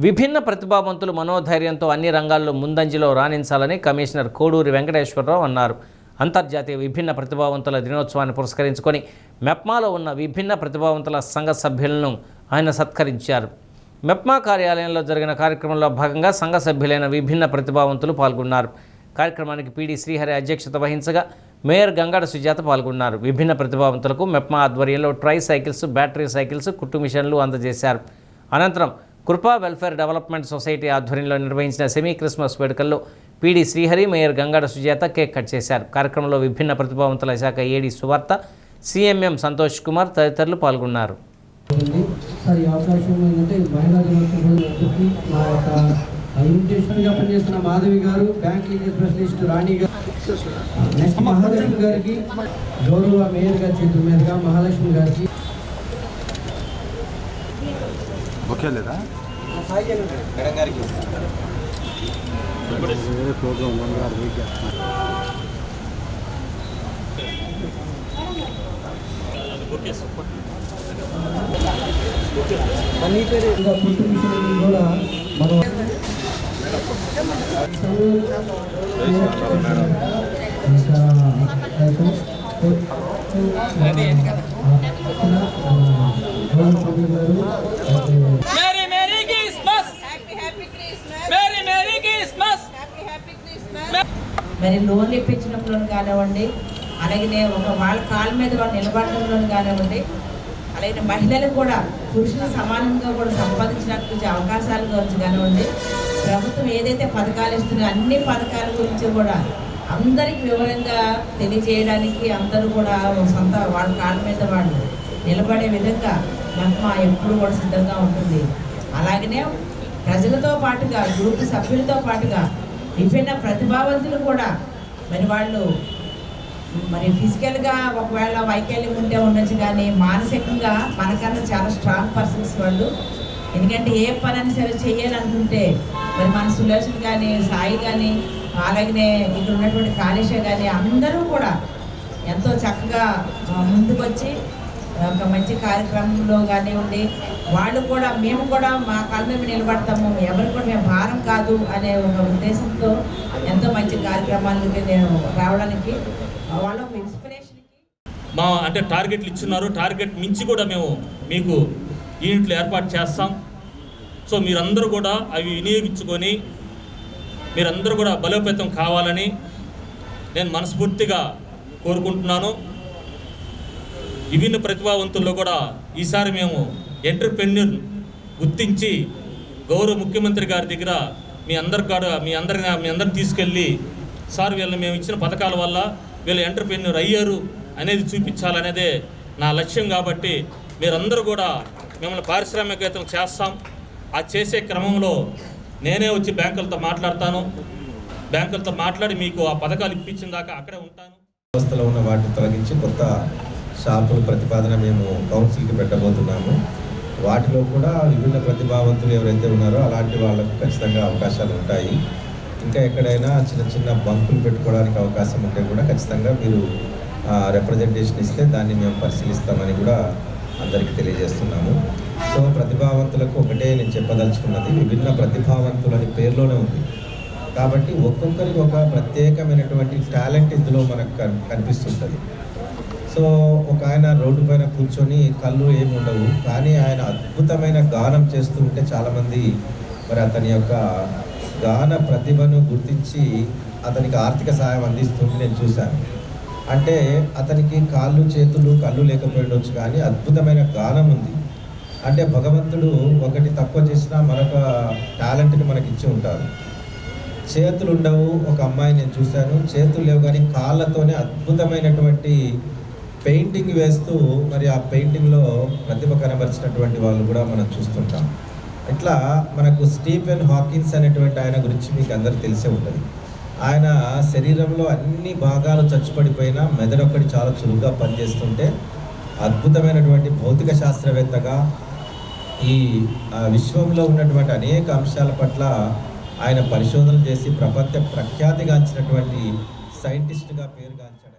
విభిన్న ప్రతిభావంతులు మనోధైర్యంతో అన్ని రంగాల్లో ముందంజలో రాణించాలని కమిషనర్ కోడూరి వెంకటేశ్వరరావు అన్నారు. అంతర్జాతీయ విభిన్న ప్రతిభావంతుల దినోత్సవాన్ని పురస్కరించుకొని మెప్మాలో ఉన్న విభిన్న ప్రతిభావంతుల సంఘ సభ్యులను ఆయన సత్కరించారు. మెప్మా కార్యాలయంలో జరిగిన కార్యక్రమంలో భాగంగా సంఘ సభ్యులైన విభిన్న ప్రతిభావంతులు పాల్గొన్నారు. కార్యక్రమానికి పీడి శ్రీహరి అధ్యక్షత వహించగా మేయర్ గంగాడ సుజాత పాల్గొన్నారు. విభిన్న ప్రతిభావంతులకు మెప్మా ఆధ్వర్యంలో ట్రై సైకిల్స్, బ్యాటరీ సైకిల్స్, కుట్టు మిషన్లు అందజేశారు. అనంతరం కృపా వెల్ఫేర్ డెవలప్మెంట్ సొసైటీ ఆధ్వర్యంలో నిర్వహించిన సెమీ క్రిస్మస్ వేడుకల్లో PD Srihari, mayor Gangada Sujatha cake cut చేశారు. కార్యక్రమంలో విభిన్న ప్రతిభావంతుల శాఖ ఏడీ సువార్త, సిఎంఎం సంతోష్ కుమార్ తదితరులు పాల్గొన్నారు. పనిచేస్తున్న మాధవి గారు, బ్యాంక్ లీగల్ స్పెషలిస్ట్ రాణి గారు, నెక్స్ట్ మహాలక్ష్మి గారికి, గౌరవ మేయర్ గారి చేతుల మీదుగా మహాలక్ష్మి గారికి ఓకే లేదా కూడా మనం మరి లోన్లు ఇప్పించినప్పుడు కానివ్వండి, అలాగే ఒక వాళ్ళ కాళ్ళ మీద వాళ్ళు నిలబడడంలో కానివ్వండి, అలాగే మహిళలకు కూడా పురుషులు సమానంగా కూడా సంపాదించడానికి అవకాశాల గురించి కానివ్వండి, ప్రభుత్వం ఏదైతే పథకాలు ఇస్తుందో అన్ని పథకాల గురించి కూడా అందరికి వివరంగా తెలియజేయడానికి అందరూ కూడా సొంత వాళ్ళ కాళ్ళ మీద వాళ్ళు నిలబడే విధంగా మెప్మా ఎప్పుడు కూడా సిద్ధంగా ఉంటుంది. అలాగనే ప్రజలతో పాటుగా, గ్రూప్ సభ్యులతో పాటుగా విభిన్న ప్రతిభావంతులు కూడా మరి వాళ్ళు మరి ఫిజికల్గా ఒకవేళ వైకల్యం ఉంటే ఉండొచ్చు, కానీ మానసికంగా మనకన్నా చాలా స్ట్రాంగ్ పర్సన్స్ వాళ్ళు. ఎందుకంటే ఏ పని సరే చేయాలనుకుంటే మరి మన సులోచన కానీ, సాయి కానీ, అలాగనే ఇక్కడ ఉన్నటువంటి కాళేశ కానీ అందరూ కూడా ఎంతో చక్కగా ముందుకు వచ్చి ఒక మంచి కార్యక్రమంలో కానివ్వండి, వాళ్ళు కూడా మేము కూడా మా కాళ్ళ మీద నిలబడతాము, ఎవరికి కూడా మేము భారం కాదు అనే ఒక ఉద్దేశంతో ఎంతో మంచి కార్యక్రమాలకి నేను రావడానికి వాళ్ళ ఇన్స్పిరేషన్కి మా అంటే టార్గెట్లు ఇచ్చున్నారు. టార్గెట్ మించి కూడా మేము మీకు యూనిట్లు ఏర్పాటు చేస్తాం. సో మీరందరూ కూడా అవి వినియోగించుకొని మీరందరూ కూడా బలోపేతం కావాలని నేను మనస్ఫూర్తిగా కోరుకుంటున్నాను. విభిన్న ప్రతిభావంతుల్లో కూడా ఈసారి మేము ఎంటర్‌ప్రెన్యూర్ గుర్తించి గౌరవ ముఖ్యమంత్రి గారి దగ్గర మీ అందరిని తీసుకెళ్ళి, సార్ వీళ్ళని మేము ఇచ్చిన పథకాల వల్ల వీళ్ళు ఎంటర్‌ప్రెన్యూర్ అయ్యారు అనేది చూపించాలనేదే నా లక్ష్యం. కాబట్టి మీరందరూ కూడా మిమ్మల్ని పారిశ్రామికవేత్తలు చేస్తాం. ఆ చేసే క్రమంలో నేనే వచ్చి బ్యాంకులతో మాట్లాడతాను. బ్యాంకులతో మాట్లాడి మీకు ఆ పథకాలు ఇప్పించిన దాకా అక్కడే ఉంటాను. వ్యవస్థలో ఉన్న వాటిని తొలగించి కొత్త షాపుల ప్రతిపాదన మేము కౌన్సిల్కి పెట్టబోతున్నాము. వాటిలో కూడా విభిన్న ప్రతిభావంతులు ఎవరైతే ఉన్నారో అలాంటి వాళ్ళకు ఖచ్చితంగా అవకాశాలు ఉంటాయి. ఇంకా ఎక్కడైనా చిన్న చిన్న బంకులు పెట్టుకోవడానికి అవకాశం ఉంటే కూడా ఖచ్చితంగా మీరు రిప్రజెంటేషన్ ఇస్తే దాన్ని మేము పరిశీలిస్తామని కూడా అందరికీ తెలియజేస్తున్నాము. సో ప్రతిభావంతులకు ఒకటే నేను చెప్పదలుచుకున్నది, విభిన్న ప్రతిభావంతులని పేరులోనే ఉంది కాబట్టి ఒక్కొక్కరికి ఒక ప్రత్యేకమైనటువంటి టాలెంట్ ఇందులో మనకు కనిపిస్తుంటుంది. సో ఒక ఆయన రోడ్డు పైన కూర్చొని కళ్ళు ఏమి ఉండవు, కానీ ఆయన అద్భుతమైన గానం చేస్తూ ఉంటే చాలామంది మరి అతని యొక్క గాన ప్రతిభను గుర్తించి అతనికి ఆర్థిక సహాయం అందిస్తుంటే నేను చూశాను. అంటే అతనికి కాళ్ళు, చేతులు, కళ్ళు లేకపోయిండొచ్చు, కానీ అద్భుతమైన గానం ఉంది. అంటే భగవంతుడు ఒకటి తక్కువ చేసినా మరొక టాలెంట్ని మనకి ఇచ్చి ఉంటారు. చేతులు ఉండవు, ఒక అమ్మాయి నేను చూశాను, చేతులు లేవు కానీ కాళ్ళతోనే అద్భుతమైనటువంటి పెయింటింగ్ వేస్తూ మరి ఆ పెయింటింగ్లో ప్రతిభ కనబరిచినటువంటి వాళ్ళు కూడా మనం చూస్తుంటాం. ఇట్లా మనకు స్టీఫెన్ హాకిన్స్ అనేటువంటి ఆయన గురించి మీకు అందరికీ తెలిసే ఉంటుంది. ఆయన శరీరంలో అన్ని భాగాలు చచ్చుపడిపోయినా మెదడొక్కటి చాలా చురుగ్గా పనిచేస్తుంటే అద్భుతమైనటువంటి భౌతిక శాస్త్రవేత్తగా ఈ విశ్వంలో ఉన్నటువంటి అనేక అంశాల పట్ల ఆయన పరిశోధనలు చేసి ప్రపంచ ప్రఖ్యాతిగాంచినటువంటి సైంటిస్ట్గా పేరుగాంచాడు.